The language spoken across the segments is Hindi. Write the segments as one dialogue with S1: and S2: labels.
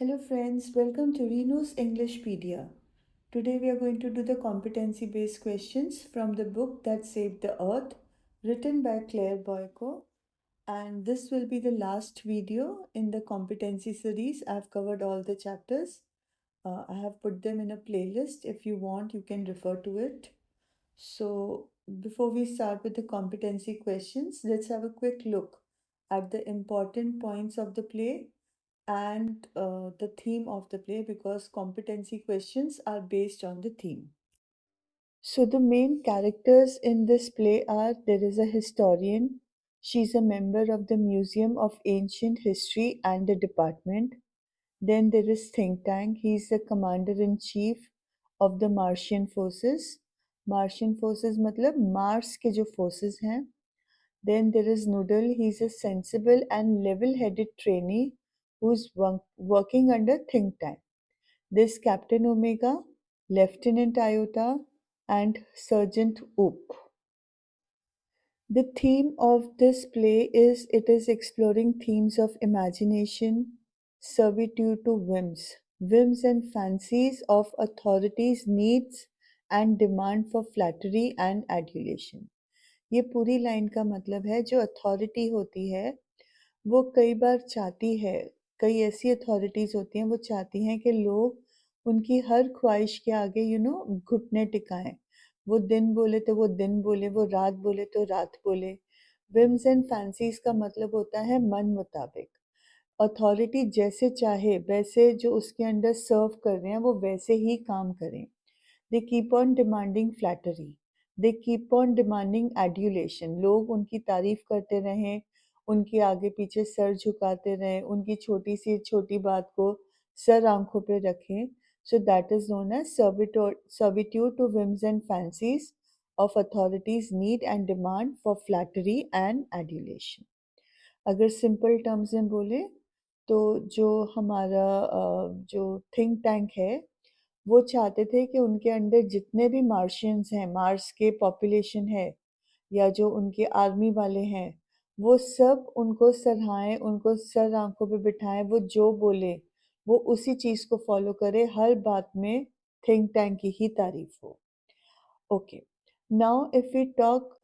S1: Hello friends, welcome to Reno's Englishpedia. Today we are going to do the competency based questions from the book that saved the earth, written by Claire Boyko. And this will be the last video in the competency series. I've covered all the chapters. I have put them in a playlist. If you want, you can refer to it. So, before we start with the competency questions, let's have a quick look at the important points of the play and the theme of the play because competency questions are based on the theme. So, the main characters in this play are there is a historian, she's a member of the Museum of Ancient History and the department. Then there is Think Tank, he's the commander in chief of the Martian forces. Martian forces मतलब मार्स के जो forces हैं. Then there is Noodle. He's a sensible and level-headed trainee who's working under think tank. There's Captain Omega, Lieutenant Iota, and Sergeant Oop. The theme of this play is it is exploring themes of imagination, servitude to whims and fancies of authorities' needs and demand for flattery and adulation. ये पूरी लाइन का मतलब है जो अथॉरिटी होती है वो कई बार चाहती है कई ऐसी अथॉरिटीज होती हैं वो चाहती हैं कि लोग उनकी हर ख्वाहिश के आगे घुटने टिकाएं। वो दिन बोले तो वो दिन बोले, वो रात बोले तो रात बोले। विम्स एंड फैंसीज का मतलब होता है मन मुताबिक। अथॉरिटी जैसे चाहे वैसे जो उसके अंडर सर्व कर रहे हैं वो वैसे ही काम करें। They keep on demanding flattery. They keep on demanding adulation. लोग उनकी तारीफ करते रहें, उनके आगे पीछे सर झुकाते रहें, उनकी छोटी सी छोटी बात को सर आंखों पे रखें. So that is known as servitude to whims and fancies of authorities' need and demand for flattery and adulation. अगर सिंपल टर्म्स में बोले तो जो हमारा जो थिंक टैंक है वो चाहते थे कि उनके अंडर जितने भी मार्शियंस हैं, मार्स के पॉपुलेशन है या जो उनके आर्मी वाले हैं, वो सब उनको सराहें, उनको सर आंखों पे बिठाएं, वो जो बोले वो उसी चीज़ को फॉलो करे, हर बात में थिंक टैंक की ही तारीफ हो। Okay, now if we talk,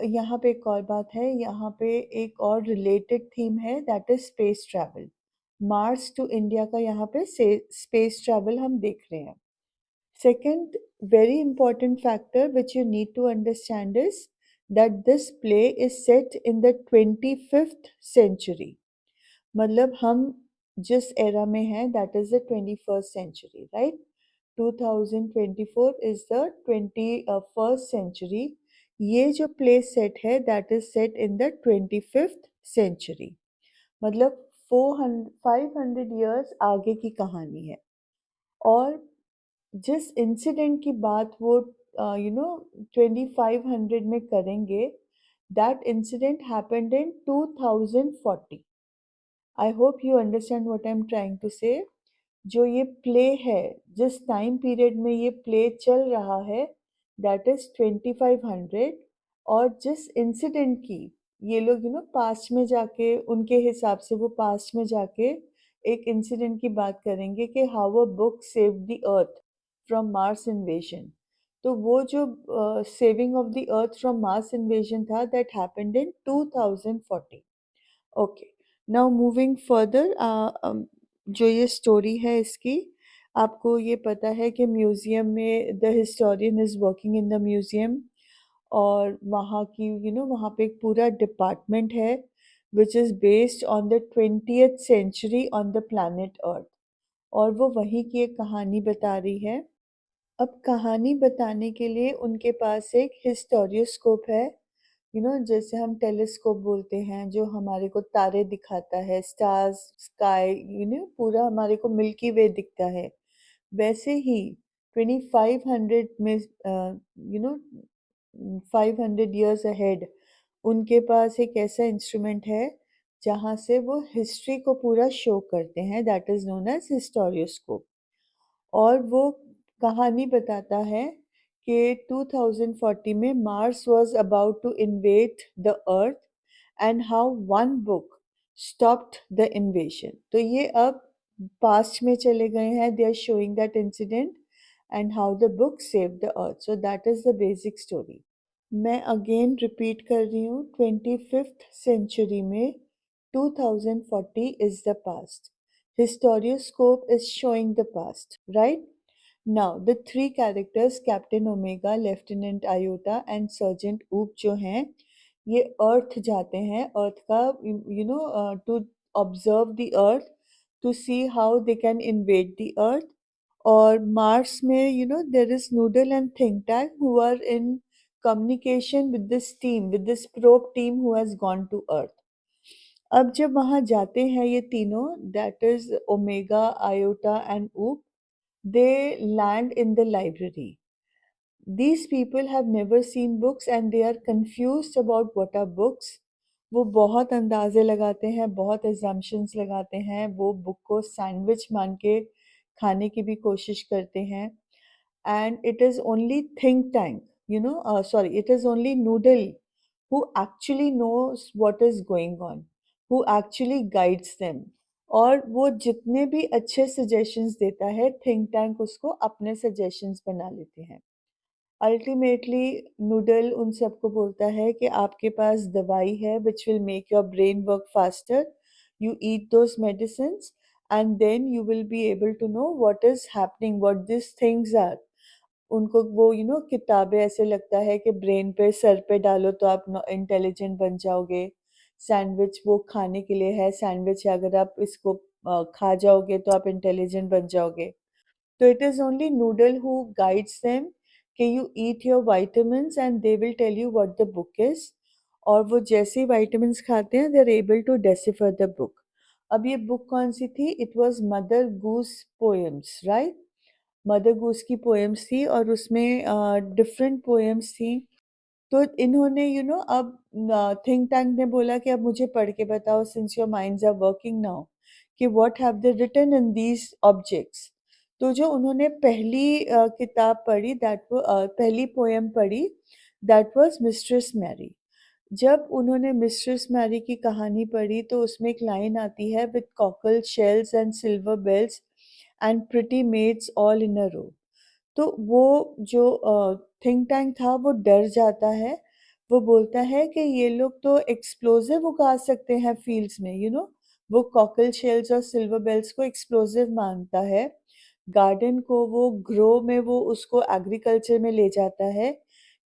S1: यहाँ पे एक और बात है, यहाँ पे एक और रिलेटेड थीम है that is space travel. Mars to India का यहाँ पे स्पेस ट्रैवल हम देख रहे हैं। Second, very important factor which you need to understand is that this play is set in the 25th century. मतलब हम जिस एरा में हैं that is the 21st century, right? 2024 is the 21st century. ये जो play set है that is set in the 25th century. मतलब 500 years आगे की कहानी है। और जिस इंसिडेंट की बात वो 2500 में करेंगे that incident happened in 2040। I hope you understand what I am trying to say. जो ये प्ले है जिस टाइम पीरियड में ये प्ले चल रहा है दैट इज 2500। और जिस इंसिडेंट की ये लोग पास्ट में जाके उनके हिसाब से वो पास्ट में जाके एक इंसिडेंट की बात करेंगे कि how a book save the earth from Mars invasion. तो वो जो saving of the earth from Mars invasion था that happened in 2040। Okay, now moving further, जो ये स्टोरी है इसकी आपको ये पता है कि म्यूज़ियम में the historian is working in the museum और वहाँ की वहाँ पे एक पूरा डिपार्टमेंट है which is based on the 20th century on the planet earth. और वो वहीं की एक कहानी बता रही है। अब कहानी बताने के लिए उनके पास एक हिस्टोरियोस्कोप है, जैसे हम टेलीस्कोप बोलते हैं जो हमारे को तारे दिखाता है, स्टार्स, स्काई, पूरा हमारे को मिल्की वे दिखता है। वैसे ही 2500 में 500 ईयर्स अहेड उनके पास एक ऐसा इंस्ट्रूमेंट है जहाँ से वो हिस्ट्री को पूरा शो करते हैं that is known as historioscope. और वो कहानी बताता है कि 2040 में Mars was about to invade the Earth and how one book stopped the invasion. तो ये अब पास्ट में चले गए हैं, they are showing that incident and how the book save the Earth, so that is the basic story. मैं अगेन रिपीट कर रही हूँ, 25th सेंचुरी में 2040 is the past. Historioscope is showing the past, right? Now, the three characters, Captain Omega, Lieutenant Iota and Sergeant Oop जो हैं, ये अर्थ जाते हैं, अर्थ का to observe the Earth, to see how they can invade the Earth. और मार्स में there is Noodle and think Tank who are in communication with this team, with this probe team who has gone to Earth. अब जब वहाँ जाते हैं ये तीनों, that is Omega, Iota and Oop, they land in the library. These people have never seen books and they are confused about what are books. वो बहुत अंदाजे लगाते हैं, बहुत assumptions लगाते हैं, वो बुक को सैंडविच मान के खाने की भी कोशिश करते हैं। And it is only think tank, it is only Noodle who actually knows what is going on, who actually guides them। और वो जितने भी अच्छे suggestions देता है, think tank उसको अपने suggestions बना लेते हैं। अल्टीमेटली नूडल उन सबको बोलता है कि आपके पास दवाई है which will make your brain work faster, you eat those medicines and then you will be able to know what is happening, what this things are. उनको वो किताबें ऐसे लगता है कि ब्रेन पे सर पे डालो तो आप इंटेलिजेंट बन जाओगे। सैंडविच वो खाने के लिए है, सैंडविच अगर आप इसको खा जाओगे तो आप इंटेलिजेंट बन जाओगे। तो it is only Noodle who guides them कि you eat your vitamins and they will tell you what the book is। और वो जैसे ही vitamins खाते हैं they are able to decipher the book। अब ये book कौन सी थी? It was Mother Goose poems, right? Mother Goose की पोएम्स थी और उसमें डिफरेंट पोएम्स थी। तो इन्होंने अब थिंक टैंक ने बोला कि अब मुझे पढ़ के बताओ, since your minds are working now, कि what have they written in these objects. तो जो उन्होंने पहली किताब पढ़ी, पहली पोएम पढ़ी, दैट वाज मिस्ट्रेस मैरी। जब उन्होंने मिस्ट्रेस मैरी की कहानी पढ़ी तो उसमें एक लाइन आती है, with cockle shells and silver bells and pretty maids all in a row. तो वो जो थिंक टैंक था वो डर जाता है। वो बोलता है कि ये लोग तो एक्सप्लोजिव उगा सकते हैं फील्ड्स में, वो कॉकल शेल्स और सिल्वर बेल्स को एक्सप्लोजिव मानता है। गार्डन को वो ग्रो में वो उसको एग्रीकल्चर में ले जाता है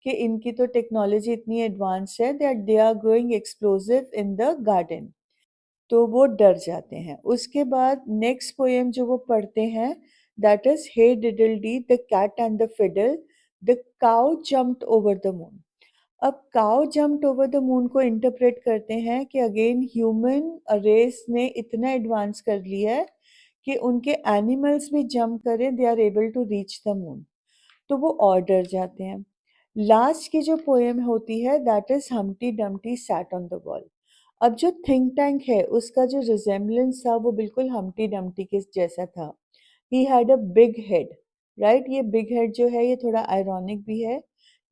S1: कि इनकी तो टेक्नोलॉजी इतनी एडवांस है that they are growing explosive in the garden. तो वो डर जाते हैं। उसके बाद नेक्स्ट पोएम जो वो पढ़ते हैं, that is hey diddle dee the cat and the fiddle, the cow jumped over the moon. अब cow jumped over the moon को इंटरप्रेट करते हैं कि अगेन ह्यूमन रेस ने इतना एडवांस कर लिया है कि उनके एनिमल्स भी जंप करें, they are able to reach the moon. तो वो और डर जाते हैं। लास्ट की जो पोएम होती है, that is Humpty Dumpty sat on the wall. अब जो थिंक टैंक है उसका जो रिजेम्बलेंस था वो बिल्कुल हम्टी डम्टी के जैसा था। He had a big head, right? ये बिग हेड जो है ये थोड़ा आयरॉनिक भी है।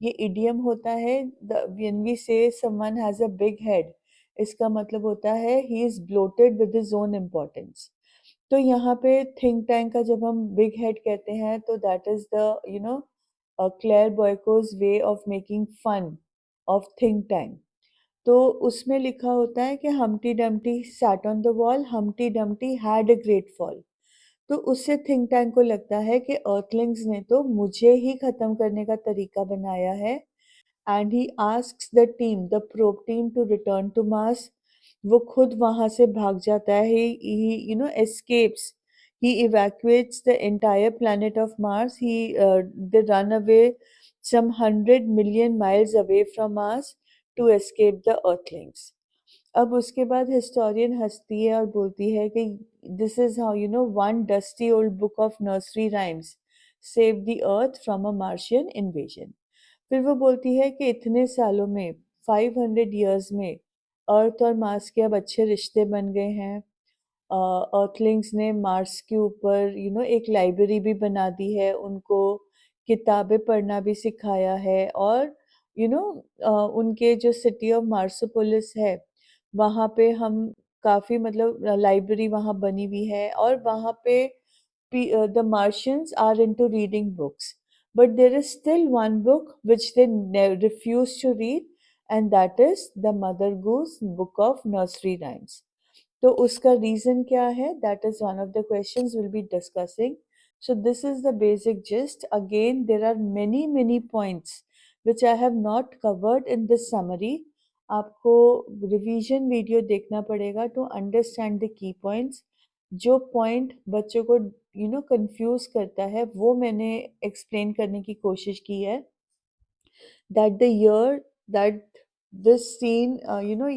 S1: ये इडियम होता है, व्हेन वी से someone has a big head, इसका मतलब होता है he is bloated with his own importance. तो यहाँ पे थिंक टैंक का जब हम बिग हेड कहते हैं तो that is the clear because way of making fun of think tank. तो उसमें लिखा होता है कि Humpty Dumpty sat on the wall, Humpty Dumpty had a great fall. तो उससे थिंक टैंक को लगता है कि अर्थलिंग्स ने तो मुझे ही खत्म करने का तरीका बनाया है। And he asks the team, the probe team, to return to Mars. वो खुद वहां से भाग जाता है, he escapes, he evacuates the entire planet of Mars, they run away some 100 million miles away from Mars to escape the earthlings। अब उसके बाद हिस्टोरियन हंसती है और बोलती है कि this is how one dusty old book of nursery rhymes save the earth from a Martian invasion. फिर वो बोलती है कि इतने सालों में, 500 years में, अर्थ और मार्स के अब अच्छे रिश्ते बन गए हैं। अर्थलिंग्स ने मार्स के ऊपर एक लाइब्रेरी भी बना दी है, उनको किताबें पढ़ना भी सिखाया है। और उनके जो सिटी ऑफ मार्सोपोलिस है वहाँ पे हम काफ़ी मतलब लाइब्रेरी वहाँ बनी हुई है और वहाँ पे the Martians are into reading books. But there is still one book which they refuse to read, and that is the Mother Goose Book of Nursery Rhymes. तो उसका रीजन क्या है? That is one of the questions we'll be discussing. So this is the basic gist. Again, there are many points which I have not covered in this summary. आपको रिवीजन वीडियो देखना पड़ेगा to understand the key points. जो पॉइंट बच्चों को कंफ्यूज करता है वो मैंने एक्सप्लेन करने की कोशिश की है. that the year that this scene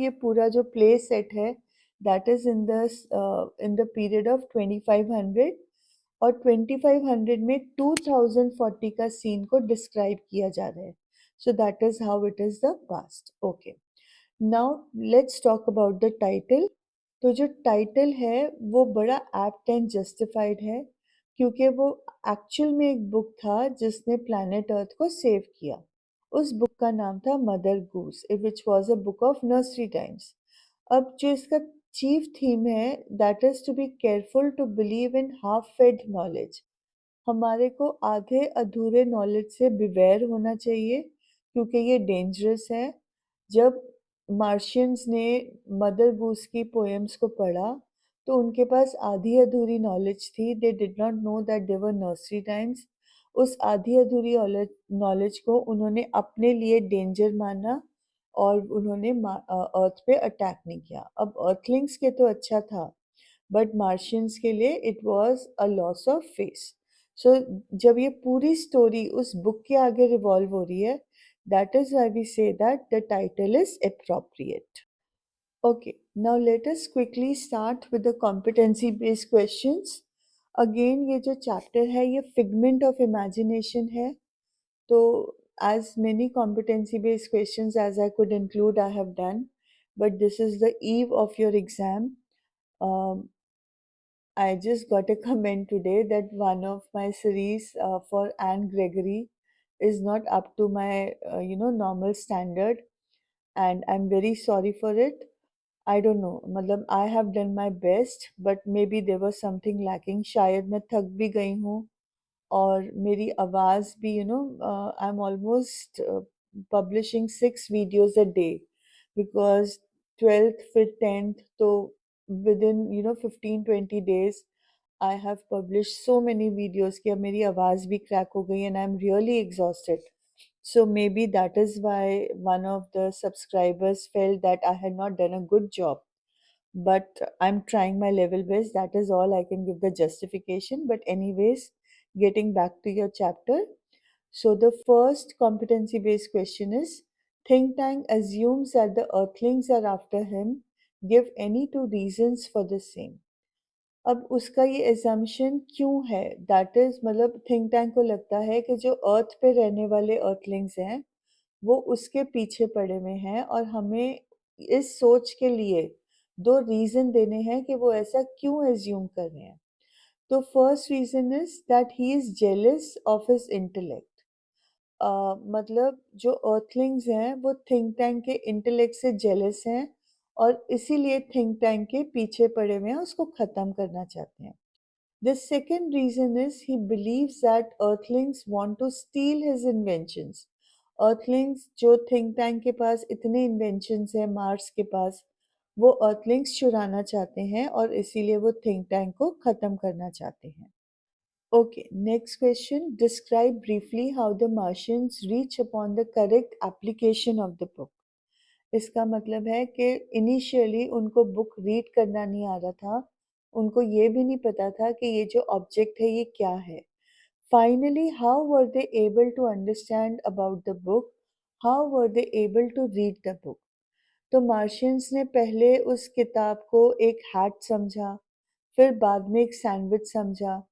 S1: ये पूरा जो play set है that is in the period of 2500 और 2500 में 2040 का scene को describe किया जा रहा है. So that is how it is the past. Okay. Now let's talk about the title. तो जो टाइटल है वो बड़ा एप्ट एंड जस्टिफाइड है क्योंकि वो एक्चुअल में एक बुक था जिसने प्लैनेट अर्थ को सेव किया. उस बुक का नाम था Mother Goose which was a book of nursery times. अब जो इसका चीफ थीम है that is to be careful to believe in half fed knowledge. हमारे को आधे अधूरे नॉलेज से बिवेयर होना चाहिए क्योंकि ये डेंजरस है. जब मार्शियंस ने मदर गूस की पोएम्स को पढ़ा तो उनके पास आधी अधूरी नॉलेज थी. They did not know that they were nursery times. उस आधी अधूरी नॉलेज को उन्होंने अपने लिए डेंजर माना और उन्होंने अर्थ पे अटैक नहीं किया. अब अर्थलिंग्स के तो अच्छा था बट मार्शियंस के लिए it was a loss of face. So जब ये पूरी स्टोरी उस बुक के आगे रिवॉल्व हो रही है that is why we say that the title is appropriate. Okay, now let us quickly start with the competency based questions. Again ये जो chapter है ये figment of imagination है. तो as many competency based questions as I could include I have done, but this is the eve of your exam. um, I just got a comment today that one of my series for Anne Gregory is not up to my normal standard, and I'm very sorry for it. I don't know, मतलब I have done my best, but maybe there was something lacking. शायद मैं थक भी गई हूँ और मेरी आवाज़ भी I'm almost publishing 6 videos a day because 12th फिर 10th तो within 15-20 days I have published so many videos कि अब मेरी आवाज़ भी क्रैक हो गई and I'm really exhausted. So maybe that is why one of the subscribers felt that I had not done a good job. But I'm trying my level best. That is all I can give the justification. But anyways, getting back to your chapter. So the first competency based question is, think tank assumes that the earthlings are after him. Give any two reasons for the same. अब उसका ये एजम्पशन क्यों है? दैट इज मतलब थिंक टैंक को लगता है कि जो अर्थ पे रहने वाले अर्थलिंग्स हैं वो उसके पीछे पड़े हुए हैं और हमें इस सोच के लिए दो रीजन देने हैं कि वो ऐसा क्यों एज्यूम कर रहे हैं. तो first reason is that he is jealous of his intellect. मतलब जो अर्थलिंग्स हैं वो थिंक टैंक के इंटेलेक्ट से जेलस हैं और इसीलिए थिंक टैंक के पीछे पड़े हुए हैं, उसको ख़त्म करना चाहते हैं. The second reason is he believes that Earthlings want to steal his inventions. Earthlings जो think tank के पास इतने inventions हैं मार्स के पास, वो Earthlings चुराना चाहते हैं और इसीलिए वो think tank को खत्म करना चाहते हैं. Okay, next question. Describe briefly how the Martians reach upon the correct application of the book. इसका मतलब है कि इनिशियली उनको बुक रीड करना नहीं आ रहा था. उनको ये भी नहीं पता था कि ये जो ऑब्जेक्ट है ये क्या है. Finally how were they able to understand about the book? How were they able to read the book? तो मार्शियंस ने पहले उस किताब को एक हैट समझा, फिर बाद में एक सैंडविच समझा.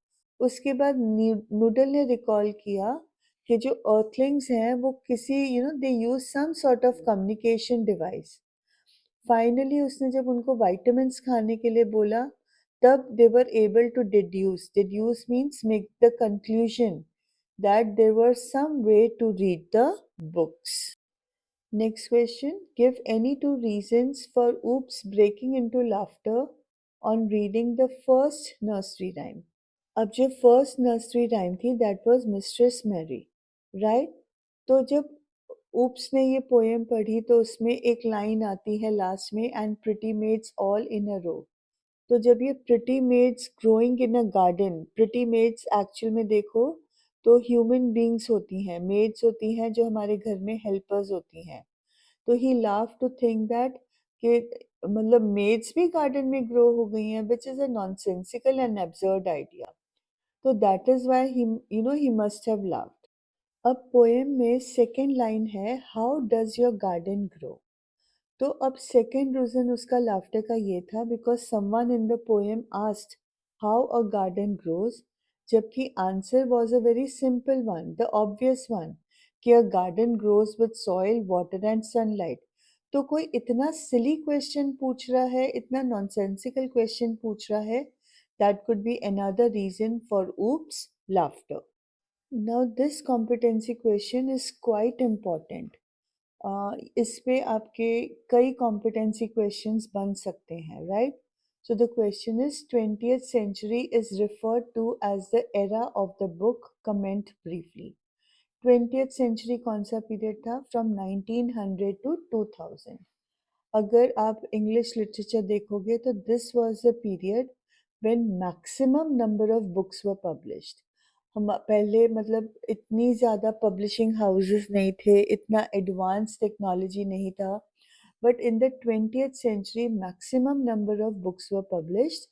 S1: उसके बाद नूडल ने रिकॉल किया कि जो अर्थलिंग्स हैं वो किसी they use some sort of communication device. Finally उसने जब उनको विटामिन्स खाने के लिए बोला तब they were able to deduce means make the conclusion that there was some way to read the books. Next question. Give any two reasons for Oops breaking into laughter on reading the first nursery rhyme. अब जो फर्स्ट नर्सरी राइम थी that was Mistress Mary, right? तो जब ऊप्स ने ये पोएम पढ़ी तो उसमें एक लाइन आती है लास्ट में, and pretty maids all in a row. तो जब ये pretty maids growing in a garden, pretty maids actual में देखो तो ह्यूमन बींग्स होती हैं, मेड्स होती हैं जो हमारे घर में हेल्पर्स होती हैं। तो ही लाव टू थिंक दैट कि मतलब मेड्स भी गार्डन में ग्रो हो गई हैं, which is a nonsensical and absurd idea. तो that is why he he must have laughed. अब पोएम में सेकेंड लाइन है, how does your garden grow. तो अब सेकेंड रीजन उसका लाफ्टर का ये था because someone in the poem asked how a garden grows, जबकि answer was a very simple one, the obvious one, कि a garden grows with soil water and sunlight. तो कोई इतना सिली क्वेश्चन पूछ रहा है, इतना नॉनसेंसिकल क्वेश्चन पूछ रहा है, that could be another reason for Oop's laughter. Now this competency question is quite important. इस पे आपके कई कॉम्पिटेंसी क्वेश्चंस बन सकते हैं, right? So the question is 20th century is referred to as the era of the book, comment briefly। 20th century कौन सा पीरियड था? From 1900 to 2000। अगर आप इंग्लिश लिटरेचर देखोगे तो this was the period when maximum number of books were published. हम पहले मतलब इतनी ज़्यादा पब्लिशिंग हाउसेस नहीं थे, इतना एडवांस टेक्नोलॉजी नहीं था, but in the 20th century maximum number of books were published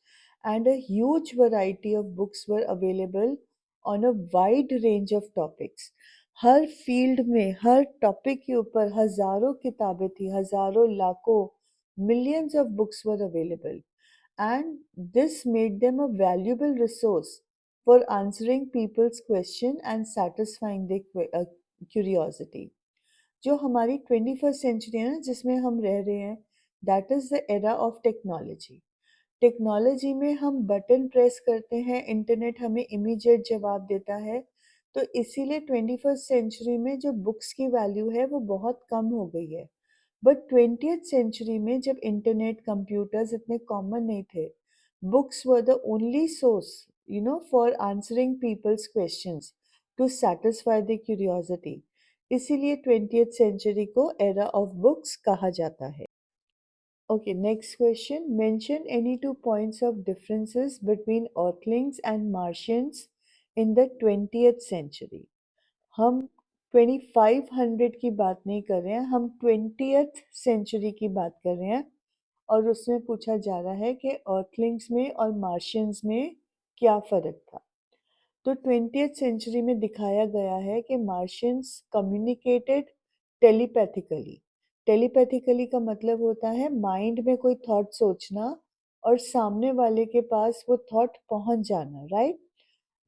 S1: and a huge variety of books were available on a wide range of topics। Her field में हर टॉपिक के ऊपर हजारों किताबें थी, हजारों लाखों millions of books were available, and this made them a valuable resource for answering people's question and satisfying their curiosity। जो हमारी 21st सेंचुरी है ना जिसमें हम रह रहे हैं, that is the era of technology. Technology में हम बटन प्रेस करते हैं, इंटरनेट हमें इमीडिएट जवाब देता है। तो इसीलिए 21st सेंचुरी में जो बुक्स की वैल्यू है वो बहुत कम हो गई है। बट 20th सेंचुरी में जब इंटरनेट कंप्यूटर्स इतने कॉमन नहीं थे, books were the only source for answering people's questions to satisfy the curiosity. इसीलिए 20th सेंचुरी को एरा ऑफ बुक्स कहा जाता है। Okay, next question. Mention any two points of differences between Earthlings and Martians in the 20th century। हम 2500 की बात नहीं कर रहे हैं, हम 20th सेंचुरी की बात कर रहे हैं, और उसमें पूछा जा रहा है कि अर्थलिंग्स में और मार्शियंस में क्या फ़र्क था। तो 20th सेंचुरी में दिखाया गया है कि मार्शियंस कम्युनिकेटेड टेलीपैथिकली। टेलीपैथिकली का मतलब होता है माइंड में कोई थॉट सोचना और सामने वाले के पास वो थॉट पहुंच जाना, राइट?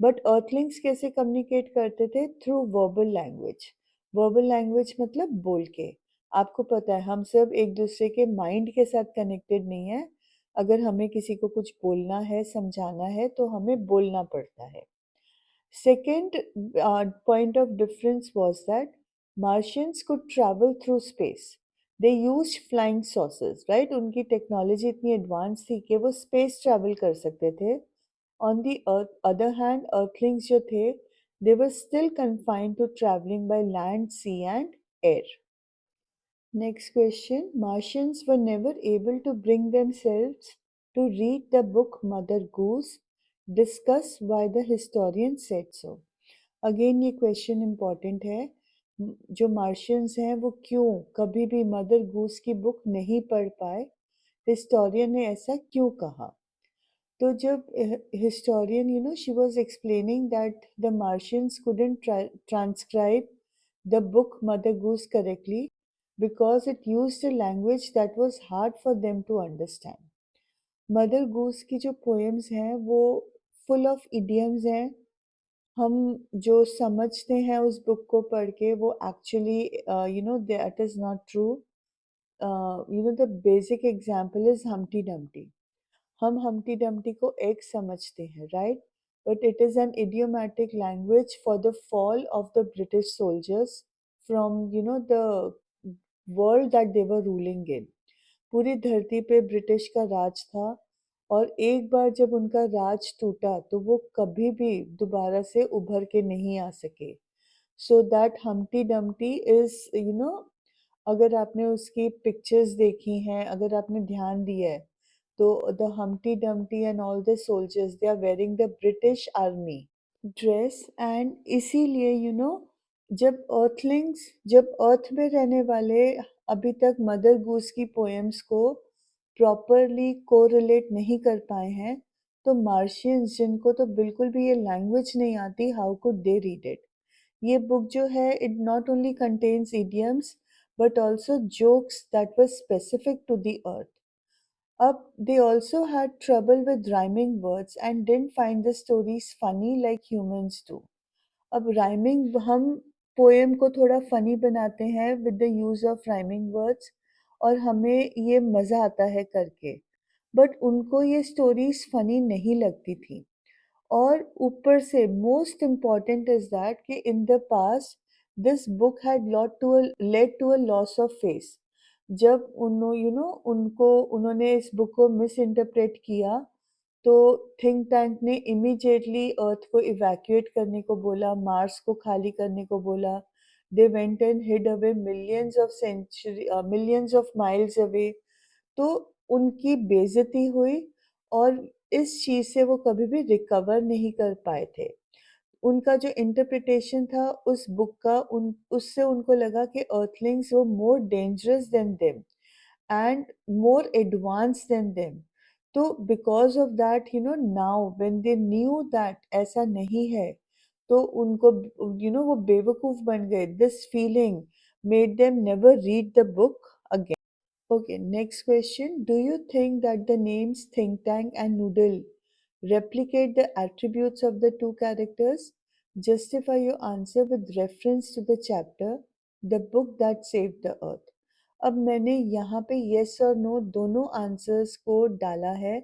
S1: बट अर्थलिंग्स कैसे कम्युनिकेट करते थे? Through verbal language. Verbal language मतलब बोल के। आपको पता है हम सब एक दूसरे के माइंड के साथ कनेक्टेड नहीं है। अगर हमें किसी को कुछ बोलना है, समझाना है, तो हमें बोलना पड़ता है। Second point of difference was that Martians could travel through space. They used flying saucers, right? उनकी टेक्नोलॉजी इतनी एडवांस थी कि वो स्पेस ट्रैवल कर सकते थे। On the other hand, Earthlings जो थे, they were still confined to traveling by land, sea, and air. Next question. Martians were never able to bring themselves to read the book Mother Goose. Discuss why the historian said so। Again ये क्वेश्चन इम्पॉर्टेंट है। जो मार्शियंस हैं वो क्यों कभी भी मदर गूस की बुक नहीं पढ़ पाए, हिस्टोरियन ने ऐसा क्यों कहा? तो जब historian she was explaining that the Martians couldn't transcribe the book Mother Goose correctly because it used a language that was hard for them to understand। Mother Goose की जो पोएम्स हैं वो फुल ऑफ इडियम्स हैं। हम जो समझते हैं उस बुक को पढ़ के वो actually that is not true. The basic example is Humpty Dumpty. हम हम्टी डम्टी को एक समझते हैं, right? But it is an idiomatic language for the fall of the British soldiers from the world that they were ruling in. पूरी धरती पे ब्रिटिश का राज था और एक बार जब उनका राज टूटा तो वो कभी भी दोबारा से उभर के नहीं आ सके. So that Humpty Dumpty is अगर आपने उसकी पिक्चर्स देखी हैं, अगर आपने ध्यान दिया है, तो the Humpty Dumpty and all the soldiers they are wearing the British army dress. एंड इसीलिए जब अर्थ में रहने वाले अभी तक मदर गूस की पोएम्स को प्रॉपरली कोरिलेट नहीं कर पाए हैं, तो मार्शियंस जिनको तो बिल्कुल भी ये लैंग्वेज नहीं आती, how could they read it. ये बुक जो है, it not only contains idioms but also jokes that were specific to the earth. Up, they also had trouble with rhyming words and didn't find the stories funny like humans do. अब राइमिंग हम पोएम को थोड़ा फनी बनाते हैं with the use of rhyming words और हमें ये मज़ा आता है करके, बट उनको ये स्टोरीज फनी नहीं लगती थी. और ऊपर से मोस्ट इम्पॉर्टेंट इज दैट कि in the past this book had led to a loss of face. जब उन्होंने इस बुक को मिस इंटरप्रेट किया, तो थिंक टैंक ने इमीडिएटली अर्थ को इवैक्यूएट करने को बोला, मार्स को खाली करने को बोला. They went and hid away millions of miles away. तो उनकी बेइज्जती हुई और इस चीज़ से वो कभी भी रिकवर नहीं कर पाए थे. उनका जो इंटरप्रिटेशन था उस बुक का, उन उससे उनको लगा कि अर्थलिंग्स वो more dangerous than them and more advance than them. तो because of that now when they knew that ऐसा नहीं है, तो उनको वो बेवकूफ बन गए. This feeling made them never read the book again. Okay, next question. Do you think that the names Think Tank and Noodle replicate the attributes of the two characters? Justify your answer with reference to the chapter, The Book That Saved the Earth. अब मैंने यहाँ पे yes और no दोनों answers को डाला है.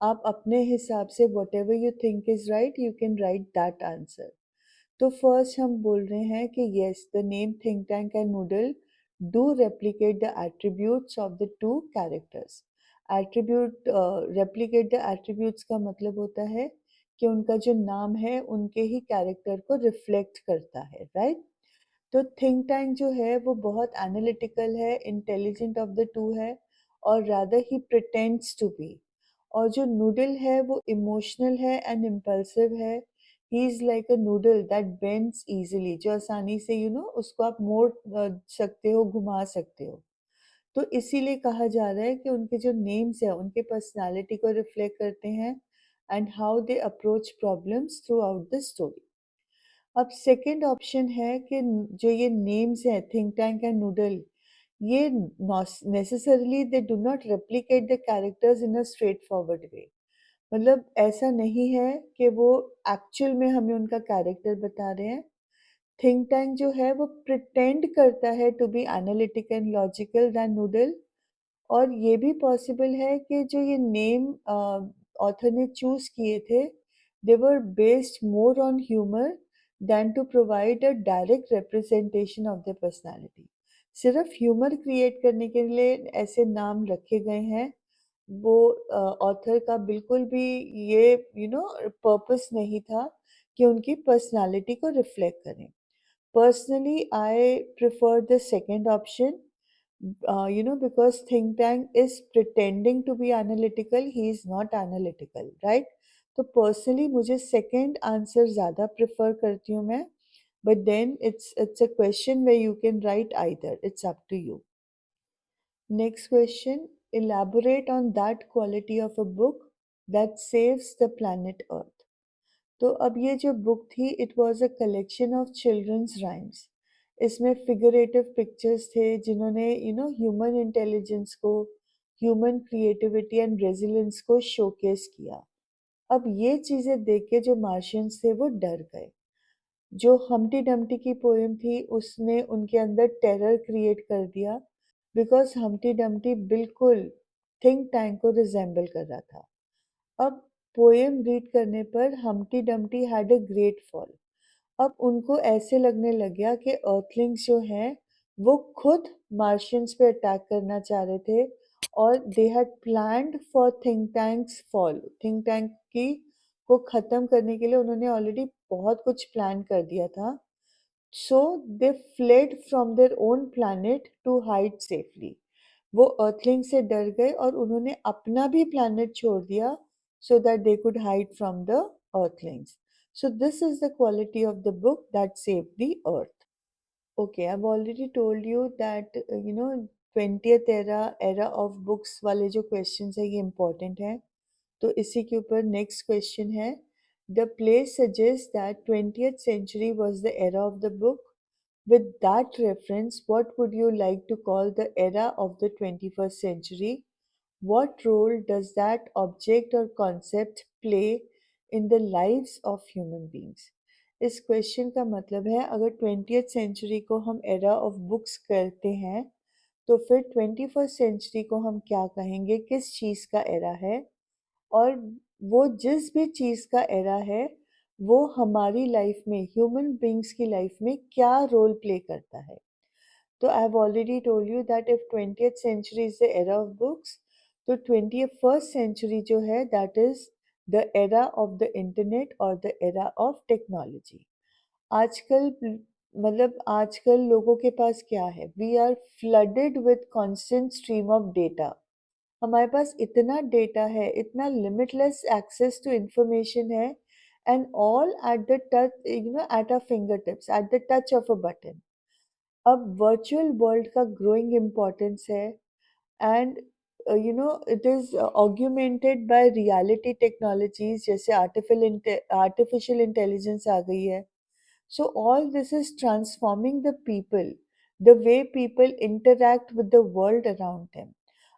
S1: आप अपने हिसाब से whatever you think is right, you can write that answer. तो फर्स्ट हम बोल रहे हैं कि yes, the name Think Tank and Noodle do replicate the attributes of the two characters. Attribute replicate the attributes का मतलब होता है कि उनका जो नाम है उनके ही कैरेक्टर को रिफ्लेक्ट करता है, राइट. तो थिंक टैंक जो है वो बहुत एनालिटिकल है, इंटेलिजेंट ऑफ द टू है और rather he pretends to be. और जो नूडल है वो इमोशनल है एंड इम्पल्सिव है. He is like a noodle that bends easily, जो आसानी से उसको आप मोड़ सकते हो, घुमा सकते हो. तो इसीलिए कहा जा रहा है कि उनके जो नेम्स है उनके पर्सनालिटी को रिफ्लेक्ट करते हैं and how they approach problems throughout the story. अब सेकंड ऑप्शन है कि जो ये नेम्स हैं थिंक टैंक एंड नूडल, ये necessarily they do not replicate the characters in a straightforward way. मतलब ऐसा नहीं है कि वो एक्चुअल में हमें उनका कैरेक्टर बता रहे हैं. थिंक टैंक जो है वो प्रिटेंड करता है to be analytic and logical than Noodle. और ये भी पॉसिबल है कि जो ये नेम ऑथर ने चूज किए थे, they were based more on humour than to provide a direct representation of the personality. सिर्फ ह्यूमर क्रिएट करने के लिए ऐसे नाम रखे गए हैं. वो ऑथर का बिल्कुल भी ये पर्पस नहीं था कि उनकी पर्सनालिटी को रिफ्लेक्ट करें. Personally I prefer the second option. Because think tank is pretending to be analytical, he is not analytical, right? तो पर्सनली मुझे सेकंड आंसर ज़्यादा प्रेफर करती हूँ मैं. But then it's a question way you can write either, it's up to you. Next question. elaborate on that quality of a book that saves the planet earth. तो अब ये जो बुक थी, it was a collection of children's rhymes. इसमें फिगरेटिव पिक्चर्स थे जिन्होंने ह्यूमन इंटेलिजेंस को, ह्यूमन क्रिएटिविटी एंड रेजिलियंस को शोकेस किया. अब ये चीज़ें देख के जो मार्शियंस थे वो डर गए. जो हम्टी डम्टी की पोएम थी उसने उनके अंदर टेरर क्रिएट कर दिया, बिकॉज हम्टी डम्टी बिल्कुल थिंक टैंक को रिजेंबल कर रहा था. अब पोएम रीड करने पर Humpty Dumpty had a great fall. अब उनको ऐसे लगने लग गया कि अर्थलिंग्स जो हैं वो खुद मार्शियंस पे अटैक करना चाह रहे थे और they had planned for think tanks fall. Think tank की को ख़त्म करने के लिए उन्होंने ऑलरेडी बहुत कुछ प्लान कर दिया था। So they fled from their own planet to hide safely. वो अर्थलिंग से डर गए और उन्होंने अपना भी प्लैनेट छोड़ दिया so that they could hide from the earthlings. So this is the quality of the book that saved the earth. Okay, I've already told you that 20th era of books वाले जो questions है ये important है. तो इसी के ऊपर next question है. The play suggests that 20th century was the era of the book. With that reference, what would you like to call the era of the 21st century? What role does that object or concept play in the lives of human beings? इस क्वेश्चन का मतलब है अगर 20th सेंचुरी को हम एरा ऑफ बुक्स करते हैं तो फिर 21st सेंचुरी को हम क्या कहेंगे, किस चीज़ का एरा है, और वो जिस भी चीज़ का एरा है वो हमारी लाइफ में, ह्यूमन बींग्स की लाइफ में क्या रोल प्ले करता है. So I've already told you that if 20th century is the era of books, तो 21st century जो है that is the era of the internet or the era of technology. आजकल मतलब आजकल लोगों के पास क्या है, we are flooded with constant stream of data. हमारे पास इतना डेटा है, इतना लिमिटलेस एक्सेस टू इंफॉर्मेशन है, and all at the touch, at a finger tips, at the touch of a button. अब वर्चुअल वर्ल्ड का ग्रोइंग इम्पोर्टेंस है, and it is augmented by reality technologies जैसे आर्टिफिशियल इंटेलिजेंस आ गई है. So all this is transforming the people, the way people interact with the world around them.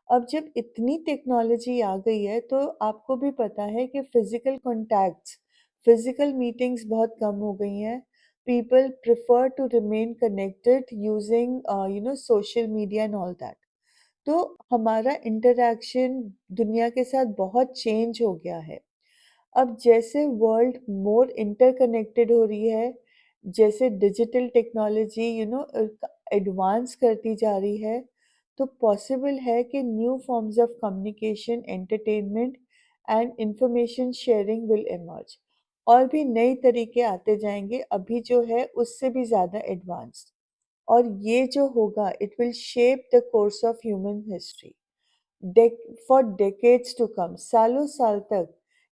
S1: अब जब इतनी टेक्नोलॉजी आ गई है तो आपको भी पता है कि फिजिकल कॉन्टैक्ट्स, फिजिकल मीटिंग्स बहुत कम हो गई हैं. People prefer to remain connected using social media and all that. तो हमारा इंटरैक्शन दुनिया के साथ बहुत चेंज हो गया है. अब जैसे वर्ल्ड मोर इंटरकनेक्टेड हो रही है, जैसे डिजिटल टेक्नोलॉजी एडवांस करती जा रही है, तो पॉसिबल है कि new forms of communication, entertainment and information sharing will emerge. और भी नए तरीके आते जाएंगे, अभी जो है उससे भी ज़्यादा एडवांस्ड. और ये जो होगा it will shape the course of human history for decades to come. सालों साल तक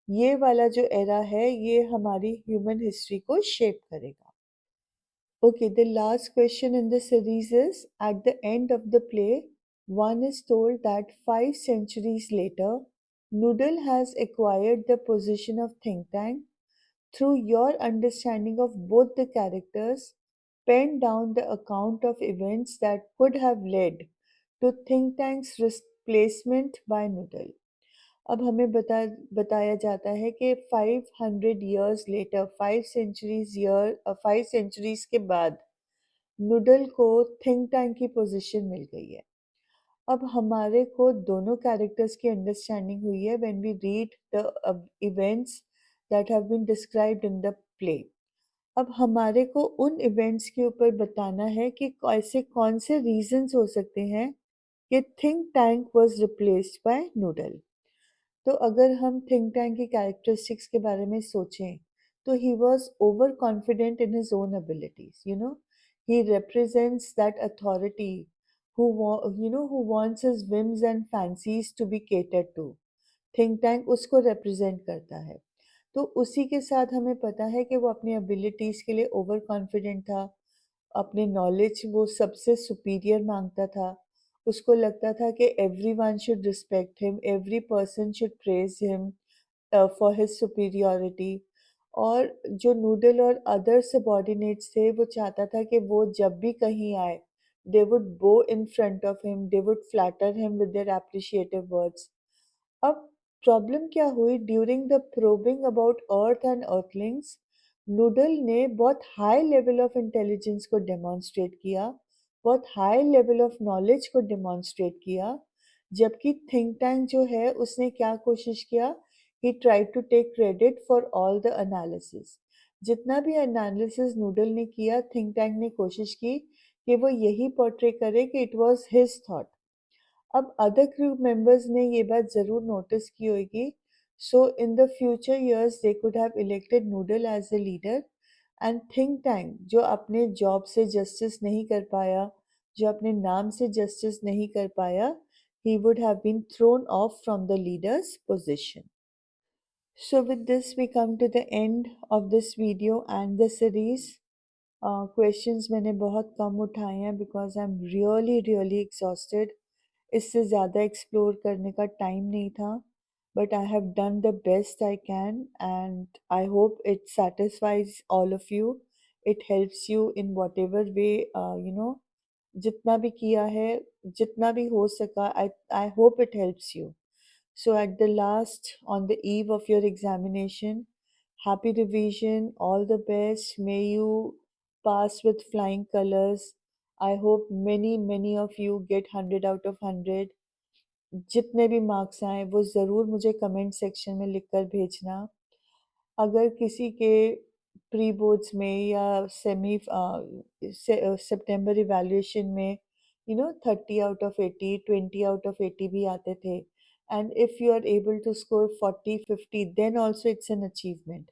S1: ये वाला जो एरा है ये हमारी ह्यूमन हिस्ट्री को शेप करेगा. Okay, the last question in the series is at the end of the play, one is told that 5 centuries later, Noodle has acquired the position of think tank. Through your understanding of both the characters, pen down the account of events that could have led to think tank's replacement by Noodle. अब हमें बताया जाता है कि 500 years later, 5 centuries के बाद नूडल को थिंक टैंक की पोजीशन मिल गई है. अब हमारे को दोनों कैरेक्टर्स की अंडरस्टैंडिंग हुई है when we read the events that have been described in the play. अब हमारे को उन इवेंट्स के ऊपर बताना है कि ऐसे कौन से रीजंस हो सकते हैं कि think tank was replaced by noodle. तो अगर हम थिंक टैंक की कैरेक्टरिस्टिक्स के बारे में सोचें तो he was over confident in his own abilities. He represents that authority who wants his whims and fancies to be catered to. Think tank उसको रिप्रेजेंट करता है. तो उसी के साथ हमें पता है कि वो अपनी एबिलिटीज़ के लिए ओवर कॉन्फिडेंट था, अपने नॉलेज वो सबसे सुपीरियर मांगता था. उसको लगता था कि everyone should respect him, every person should praise him for his superiority. और जो नूडल और अदर सबॉर्डिनेट्स थे वो चाहता था कि वो जब भी कहीं आए दे वुड बो in front of him, they would flatter him with their appreciative words. अब प्रॉब्लम क्या हुई, during the probing about earth and Earthlings noodle ने बहुत हाई लेवल ऑफ इंटेलिजेंस को डेमोन्स्ट्रेट किया, बहुत हाई लेवल ऑफ नॉलेज को डेमोन्स्ट्रेट किया. जबकि थिंक टैंक जो है उसने क्या कोशिश किया, he try to take credit for all the analysis. जितना भी एनालिसिस नूडल ने किया, थिंक टैंक ने कोशिश की कि वो यही पोर्ट्रे करे कि इट वाज हिज थॉट। अब अदर ग्रुप मेंबर्स ने ये बात ज़रूर नोटिस की होगी, so in the future years they could have elected noodle as a leader, and think tank जो अपने जॉब से जस्टिस नहीं कर पाया, जो अपने नाम से जस्टिस नहीं कर पाया, he would have been thrown off from the leader's position. So with this we come to the end of this video and the series. Questions मैंने बहुत कम उठाए हैं because I'm really exhausted. इससे ज़्यादा explore करने का time नहीं था, but I have done the best I can and I hope it satisfies all of you. It helps you in whatever way, जितना भी किया है, जितना भी हो सका, I hope it helps you. So at the last, on the eve of your examination, happy revision, all the best. May you pass with flying colors. I hope many of you get 100 out of 100. जितने भी मार्क्स आए वो ज़रूर मुझे कमेंट सेक्शन में लिखकर भेजना। अगर किसी के प्री बोर्ड्स में या सितंबर इवैल्यूएशन में 30 आउट ऑफ 80, 20 आउट ऑफ 80 भी आते थे, and if you are able to score 40 50, then also it's an achievement,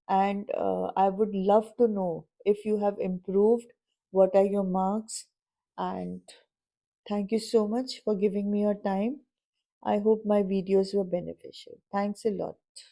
S1: and I would love to know if you have improved, what are your marks, and thank you so much for giving me your time. I hope my videos were beneficial. Thanks a lot.